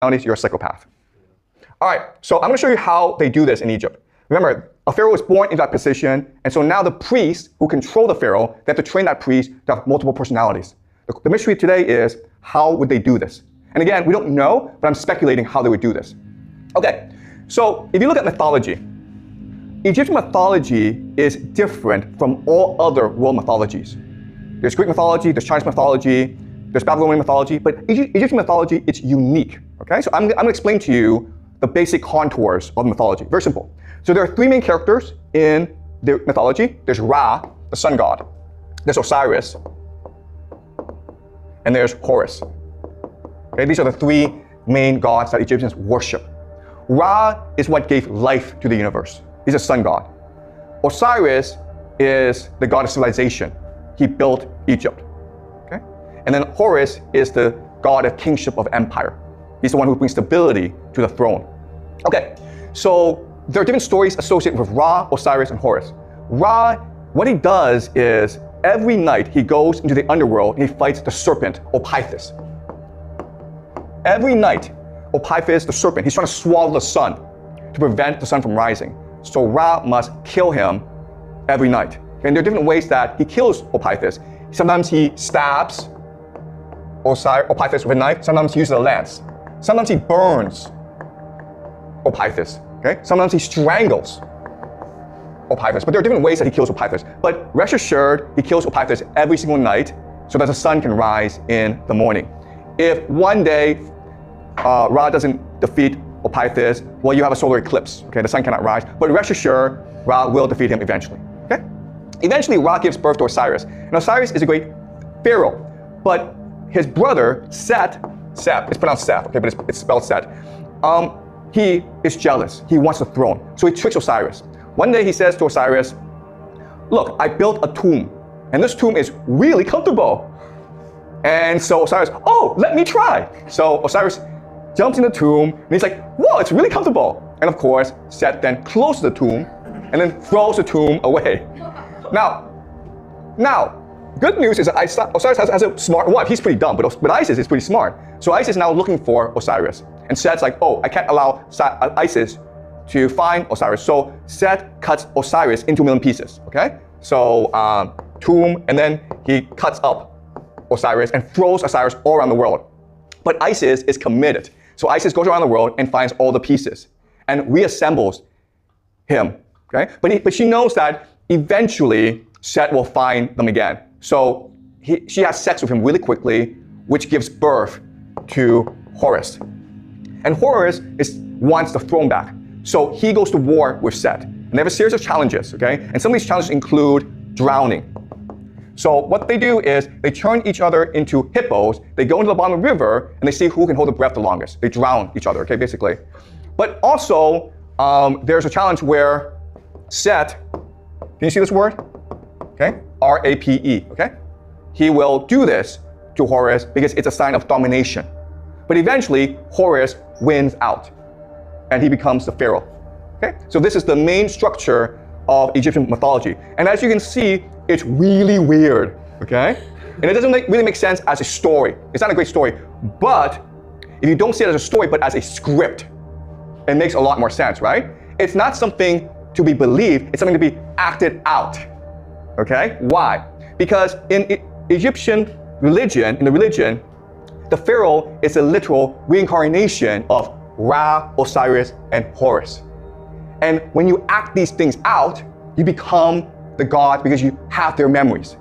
personalities, you're a psychopath. All right, so I'm going to show you how they do this in Egypt. Remember, a pharaoh was born into that position, and so now the priests who control the pharaoh, they have to train that priest to have multiple personalities. The mystery today is, how would they do this? And again, we don't know, but I'm speculating how they would do this. Okay, so if you look at mythology, Egyptian mythology is different from all other world mythologies. There's Greek mythology, there's Chinese mythology, there's Babylonian mythology, but Egyptian mythology, it's unique, okay? So I'm going to explain to you the basic contours of mythology. Very simple. So there are three main characters in the mythology. There's Ra, the sun god. There's Osiris. And there's Horus. Okay, these are the three main gods that Egyptians worship. Ra is what gave life to the universe. He's a sun god. Osiris is the god of civilization. He built Egypt. Okay? And then Horus is the god of kingship of empire. He's the one who brings stability to the throne. Okay, so there are different stories associated with Ra, Osiris, and Horus. Ra, what he does is every night he goes into the underworld and he fights the serpent, Opithus. Every night, Opithus, the serpent, he's trying to swallow the sun to prevent the sun from rising. So Ra must kill him every night. And there are different ways that he kills Opithus. Sometimes he stabs Opithus with a knife. Sometimes he uses a lance. Sometimes he burns Opithus. Okay? Sometimes he strangles Opithus. But there are different ways that he kills Opithus. But rest assured, he kills Opithus every single night so that the sun can rise in the morning. If one day Ra doesn't defeat Opithus, well, you have a solar eclipse. Okay? The sun cannot rise. But rest assured, Ra will defeat him eventually. Okay? Eventually, Ra gives birth to Osiris. And Osiris is a great pharaoh. But his brother, Set, it's pronounced Seth, okay, but it's spelled Set. He is jealous. He wants the throne. So he tricks Osiris. One day he says to Osiris, look, I built a tomb, and this tomb is really comfortable. And so Osiris, oh, let me try. So Osiris jumps in the tomb, and he's like, whoa, it's really comfortable. And of course, Set then closes the tomb, and then throws the tomb away. Now, good news is that Osiris has a smart wife. He's pretty dumb, but Isis is pretty smart. So Isis is now looking for Osiris. And Set's like, oh, I can't allow Isis to find Osiris. So Set cuts Osiris into a million pieces, okay? So tomb, and then he cuts up Osiris and throws Osiris all around the world. But Isis is committed. So Isis goes around the world and finds all the pieces and reassembles him, okay? But she knows that eventually Set will find them again. So she has sex with him really quickly, which gives birth to Horus. And Horus wants the throne back. So he goes to war with Set. And they have a series of challenges, okay? And some of these challenges include drowning. So what they do is they turn each other into hippos. They go into the bottom of the river, and they see who can hold the breath the longest. They drown each other, okay, basically. But also, there's a challenge where Set, can you see this word? Okay, R-A-P-E, okay? He will do this to Horus because it's a sign of domination. But eventually, Horus wins out, and he becomes the pharaoh. Okay? So this is the main structure of Egyptian mythology. And as you can see, it's really weird, okay? And it doesn't really make sense as a story. It's not a great story. But if you don't see it as a story, but as a script, it makes a lot more sense, right? It's not something to be believed. It's something to be acted out, okay? Why? Because in Egyptian religion, the pharaoh is a literal reincarnation of Ra, Osiris, and Horus. And when you act these things out, you become the god because you have their memories.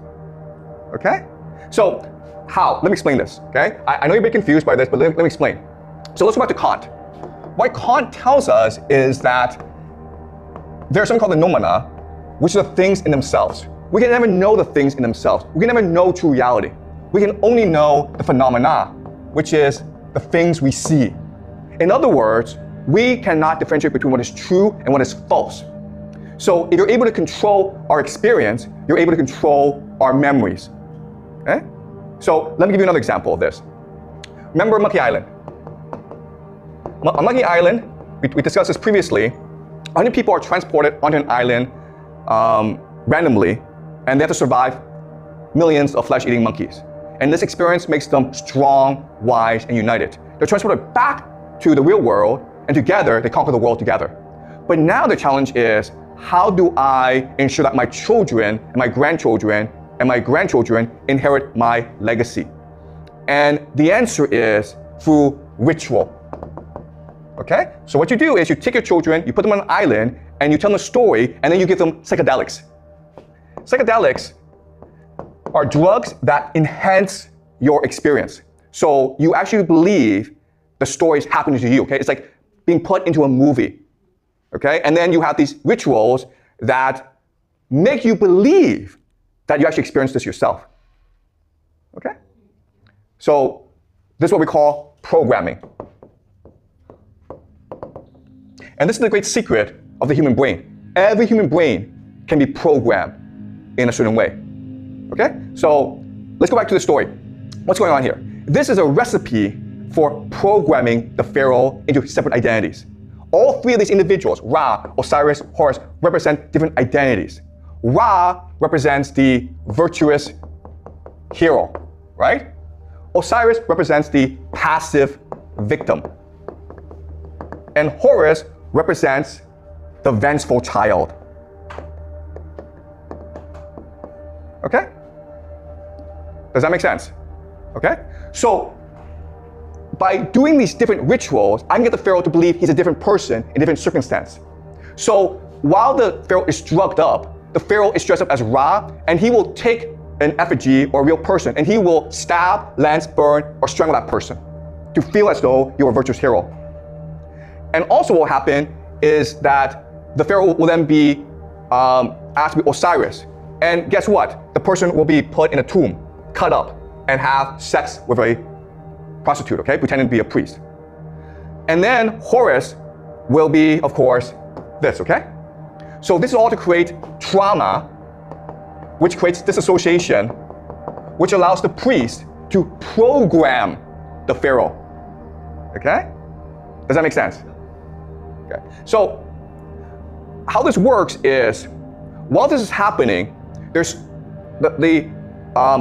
Okay? So, how? Let me explain this, okay? I know you're a bit confused by this, but let me explain. So let's go back to Kant. What Kant tells us is that there's something called the noumena, which are the things in themselves. We can never know the things in themselves. We can never know true reality. We can only know the phenomena, which is the things we see. In other words, we cannot differentiate between what is true and what is false. So if you're able to control our experience, you're able to control our memories. Okay? So let me give you another example of this. Remember Monkey Island? On Monkey Island, we discussed this previously, 100 people are transported onto an island randomly, and they have to survive millions of flesh-eating monkeys. And this experience makes them strong, wise, and united. They're transported back to the real world, and together they conquer the world together. But now the challenge is, how do I ensure that my children and my grandchildren inherit my legacy? And the answer is through ritual. Okay? So what you do is you take your children, you put them on an island, and you tell them a story, and then you give them psychedelics. Psychedelics are drugs that enhance your experience. So you actually believe the story is happening to you, okay? It's like being put into a movie, okay? And then you have these rituals that make you believe that you actually experienced this yourself, okay? So this is what we call programming. And this is the great secret of the human brain. Every human brain can be programmed in a certain way, okay? So let's go back to the story. What's going on here? This is a recipe for programming the pharaoh into separate identities. All three of these individuals, Ra, Osiris, Horus, represent different identities. Ra represents the virtuous hero, right? Osiris represents the passive victim. And Horus represents the vengeful child. Okay? Does that make sense? Okay? So, by doing these different rituals, I can get the pharaoh to believe he's a different person in a different circumstance. So, while the pharaoh is drugged up, the pharaoh is dressed up as Ra, and he will take an effigy or a real person, and he will stab, lance, burn, or strangle that person to feel as though you're a virtuous hero. And also what will happen is that the pharaoh will then be asked to be Osiris. And guess what? The person will be put in a tomb, cut up, and have sex with a prostitute, okay? Pretending to be a priest. And then Horus will be, of course, this, okay? So this is all to create trauma, which creates dissociation, which allows the priest to program the pharaoh, okay? Does that make sense? Okay. So how this works is, while this is happening, there's the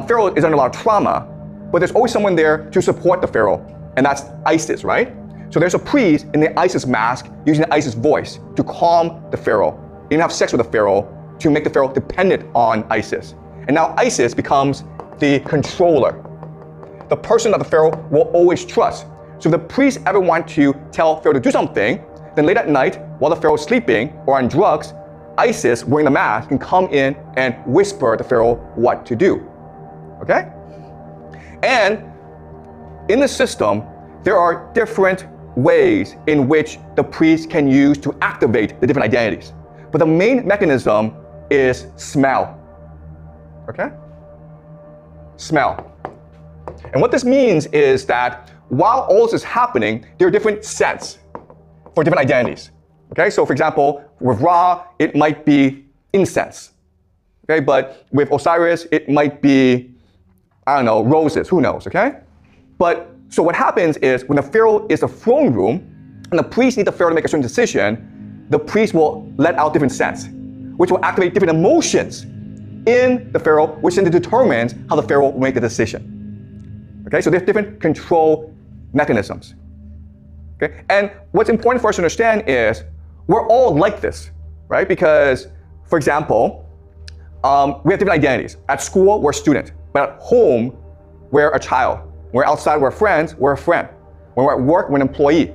pharaoh is under a lot of trauma, but there's always someone there to support the pharaoh, and that's Isis, right? So there's a priest in the Isis mask using the Isis voice to calm the pharaoh, even have sex with the pharaoh to make the pharaoh dependent on Isis. And now Isis becomes the controller, the person that the pharaoh will always trust. So if the priest ever want to tell pharaoh to do something, then late at night, while the pharaoh is sleeping or on drugs, Isis, wearing the mask, can come in and whisper to pharaoh what to do, okay? And in the system, there are different ways in which the priest can use to activate the different identities. But the main mechanism is smell, okay? Smell. And what this means is that while all this is happening, there are different scents for different identities, okay? So for example, with Ra, it might be incense, okay? But with Osiris, it might be, I don't know, roses, who knows, okay? But so what happens is when the pharaoh is the throne room and the priest need the pharaoh to make a certain decision, the priest will let out different scents, which will activate different emotions in the pharaoh, which then determines how the pharaoh will make the decision. Okay, so there's different control mechanisms. Okay, and what's important for us to understand is we're all like this, right? Because, for example, we have different identities. At school, we're a student, but at home, we're a child. When we're outside, we're friends, we're a friend. When we're at work, we're an employee.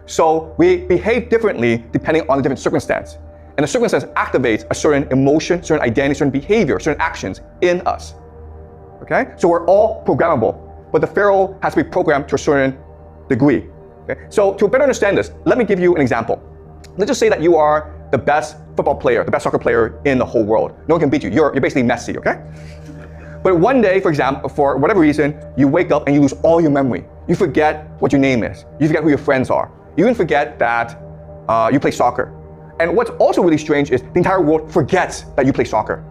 So we behave differently depending on the different circumstance. And the circumstance activates a certain emotion, certain identity, certain behavior, certain actions in us. Okay? So we're all programmable, but the pharaoh has to be programmed to a certain degree. Okay? So to better understand this, let me give you an example. Let's just say that you are the best football player, the best soccer player in the whole world. No one can beat you. You're basically Messi, okay? But one day, for example, for whatever reason, you wake up and you lose all your memory. You forget what your name is. You forget who your friends are. You even forget that you play soccer. And what's also really strange is the entire world forgets that you play soccer.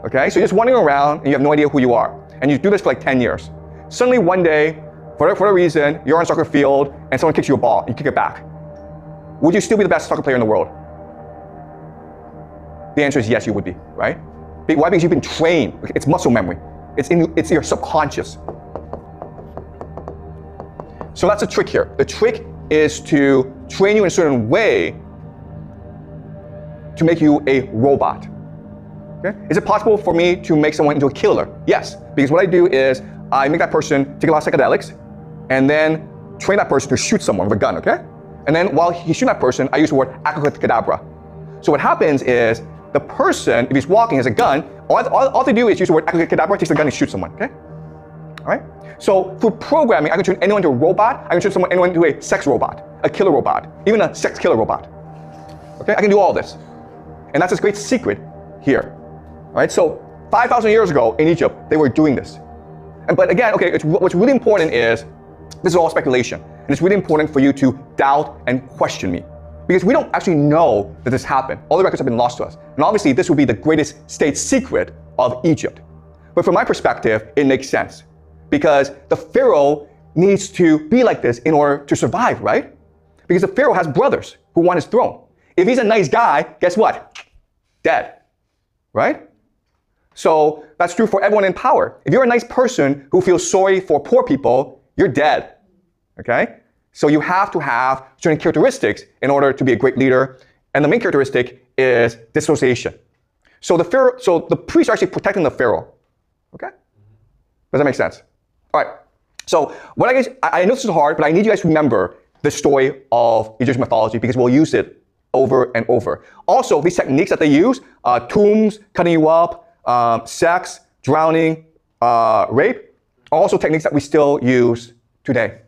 Okay? So you're just wandering around and you have no idea who you are. And you do this for like 10 years. Suddenly one day, for whatever reason, you're on a soccer field and someone kicks you a ball, you kick it back. Would you still be the best soccer player in the world? The answer is yes, you would be, right? Why? Because you've been trained. It's muscle memory. It's your subconscious. So that's the trick here. The trick is to train you in a certain way to make you a robot. Okay? Is it possible for me to make someone into a killer? Yes, because what I do is I make that person take a lot of psychedelics and then train that person to shoot someone with a gun, okay? And then while he's shooting that person, I use the word abracadabra. So what happens is the person, if he's walking, has a gun, all they do is use the word abracadabra, takes the gun and shoots someone, okay? All right? So through programming, I can turn anyone into a robot, I can turn anyone into a sex robot, a killer robot, even a sex killer robot. Okay, I can do all this. And that's this great secret here. All right, so 5,000 years ago in Egypt, they were doing this. But again, okay, what's really important is, this is all speculation, and it's really important for you to doubt and question me. Because we don't actually know that this happened. All the records have been lost to us. And obviously, this will be the greatest state secret of Egypt. But from my perspective, it makes sense. Because the pharaoh needs to be like this in order to survive, right? Because the pharaoh has brothers who want his throne. If he's a nice guy, guess what? Dead, right? So that's true for everyone in power. If you're a nice person who feels sorry for poor people, you're dead, okay? So you have to have certain characteristics in order to be a great leader. And the main characteristic is dissociation. So the priests are actually protecting the pharaoh, okay? Does that make sense? All right, so I know this is hard, but I need you guys to remember the story of Egyptian mythology because we'll use it over and over. Also, these techniques that they use, tombs, cutting you up, sex, drowning, rape, are also techniques that we still use today.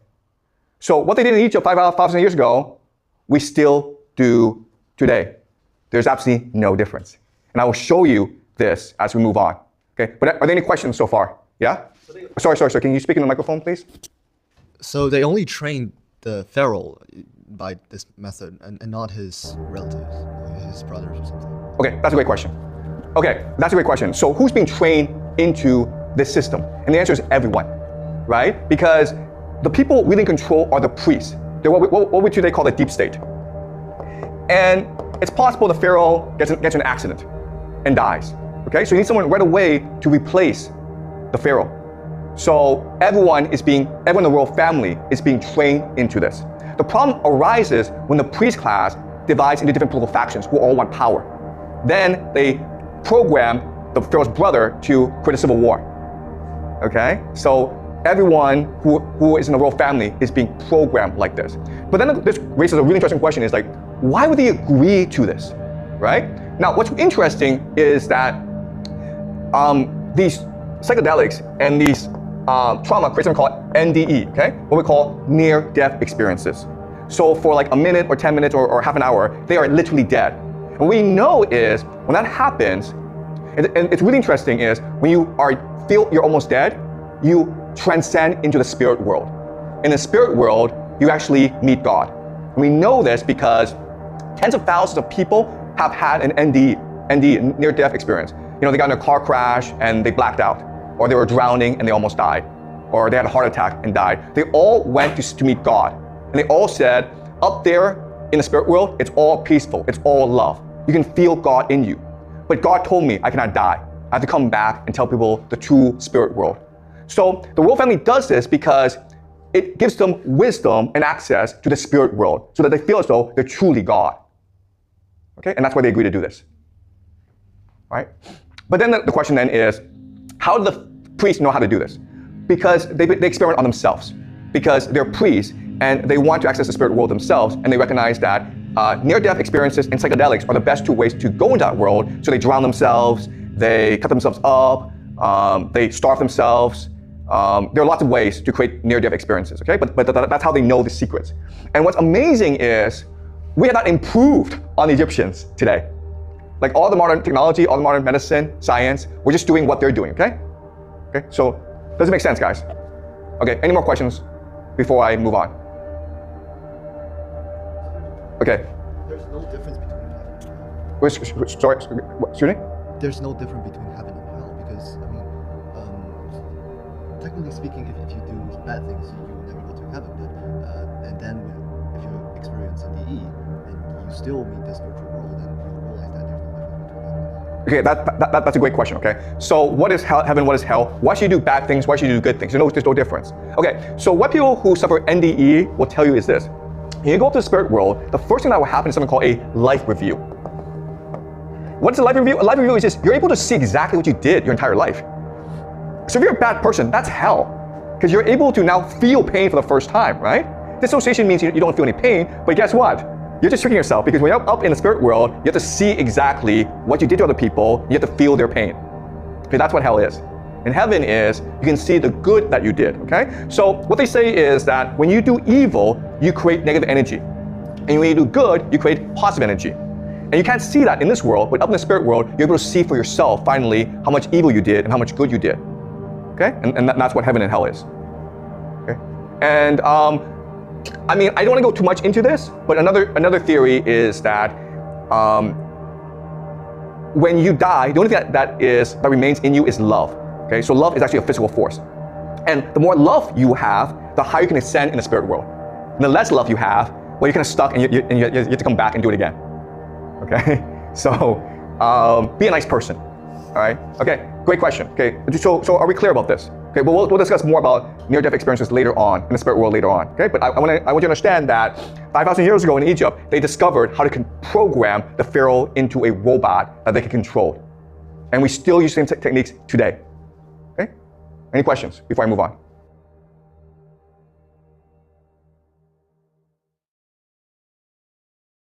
So what they did in Egypt 5,000 years ago, we still do today. There's absolutely no difference. And I will show you this as we move on. Okay, but are there any questions so far? Yeah? Sorry. Can you speak in the microphone, please? So they only trained the pharaoh by this method and not his relatives, his brothers or something. Okay, that's a great question. So who's being trained into this system? And the answer is everyone, right? Because the people really in control are the priests. They're what we today call the deep state. And it's possible the pharaoh gets an accident and dies. Okay, so you need someone right away to replace the pharaoh. So everyone in the royal family is being trained into this. The problem arises when the priest class divides into different political factions who all want power. Then they program the pharaoh's brother to create a civil war. Okay, so everyone who is in the royal family is being programmed like this. But then this raises a really interesting question: is like, why would they agree to this, right? Now, what's interesting is that these psychedelics and these trauma create something called NDE, okay? What we call near-death experiences. So for like a minute or 10 minutes or half an hour, they are literally dead. And what we know is when that happens, and it's really interesting, is when you feel you're almost dead, you transcend into the spirit world. In the spirit world, you actually meet God. And we know this because tens of thousands of people have had an NDE, near-death experience. You know, they got in a car crash and they blacked out, or they were drowning and they almost died, or they had a heart attack and died. They all went to meet God. And they all said, up there in the spirit world, it's all peaceful, it's all love. You can feel God in you. But God told me I cannot die. I have to come back and tell people the true spirit world. So the royal family does this because it gives them wisdom and access to the spirit world so that they feel as though they're truly God. Okay, and that's why they agree to do this. Right? But then the question then is, how do the priests know how to do this? Because they experiment on themselves. Because they're priests and they want to access the spirit world themselves, and they recognize that near-death experiences and psychedelics are the best two ways to go into that world. So they drown themselves, they cut themselves up, they starve themselves. There are lots of ways to create near-death experiences, okay? But that's how they know the secrets. And what's amazing is we have not improved on the Egyptians today. Like all the modern technology, all the modern medicine, science, we're just doing what they're doing, okay? Okay, so does it make sense, guys? Okay, any more questions before I move on? Okay. There's no difference between heaven and hell. Sorry, excuse me? There's no difference between heaven and hell because, I mean, technically speaking, if you do bad things, you will never go to heaven. But and then if you experience NDE and you still meet the spiritual world, then you'll realize that there's no difference between heaven and hell. Okay, that's a great question, okay? So what is heaven, what is hell? Why should you do bad things? Why should you do good things? There's no difference. Okay, so what people who suffer NDE will tell you is this. When you go up to the spirit world, the first thing that will happen is something called a life review. What's a life review? A life review is just, you're able to see exactly what you did your entire life. So if you're a bad person, that's hell. Because you're able to now feel pain for the first time, right? Dissociation means you don't feel any pain, but guess what? You're just tricking yourself, because when you're up in the spirit world, you have to see exactly what you did to other people, you have to feel their pain. Okay, that's what hell is. In heaven is, you can see the good that you did, okay? So what they say is that when you do evil, you create negative energy. And when you do good, you create positive energy. And you can't see that in this world, but up in the spirit world, you're able to see for yourself, finally, how much evil you did and how much good you did. Okay? And that's what heaven and hell is. Okay? And I mean, I don't want to go too much into this, but another theory is that when you die, the only thing that remains in you is love. Okay? So love is actually a physical force. And the more love you have, the higher you can ascend in the spirit world. And the less love you have, well, you're kind of stuck and you have to come back and do it again. Okay? So be a nice person. All right? Okay, great question. Okay, so are we clear about this? Okay, well, we'll discuss more about near-death experiences later on, in the spirit world later on. Okay, but I want you to understand that 5,000 years ago in Egypt, they discovered how to program the pharaoh into a robot that they could control. And we still use the same techniques today. Okay? Any questions before I move on?